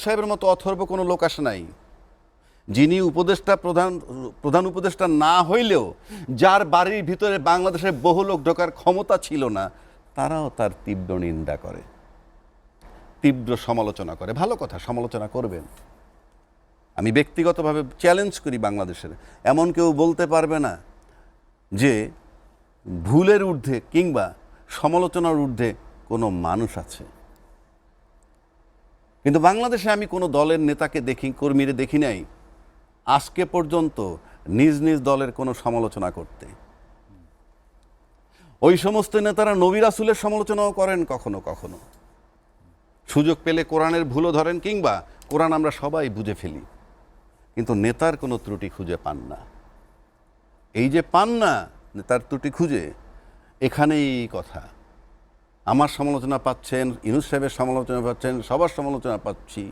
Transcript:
সাহেবের মতো অথর্ব কোনো লোক আসে নাই, যিনি প্রধান উপদেষ্টা না হইলেও যার বাড়ির ভিতরে বাংলাদেশের বহু লোক ঢোকার ক্ষমতা ছিল না, তারাও তার তীব্র নিন্দা করে, তীব্র সমালোচনা করে। ভালো কথা, সমালোচনা করবেন। আমি ব্যক্তিগতভাবে চ্যালেঞ্জ করি বাংলাদেশের এমন কেউ বলতে পারবে না যে ভুলের ঊর্ধ্বে কিংবা সমালোচনার ঊর্ধ্বে কোনো মানুষ আছে। কিন্তু বাংলাদেশে আমি কোনো দলের নেতাকে দেখি, কর্মীরে দেখি নাই আজকে পর্যন্ত নিজ নিজ দলের কোনো সমালোচনা করতে। ওই সমস্ত নেতারা নবী রাসূলের সমালোচনাও করেন কখনো কখনো, সুযোগ পেলে কোরআনের ভুলও ধরেন, কিংবা কোরআন আমরা সবাই বুঝে ফেলি, কিন্তু নেতার কোনো ত্রুটি খুঁজে পান না। এই যে পান না নেতার ত্রুটি খুঁজে, এখানেই কথা। আমার সমালোচনা পাচ্ছেন, ইউনূস সাহেবের সমালোচনা পাচ্ছেন, সবার সমালোচনা পাচ্ছি,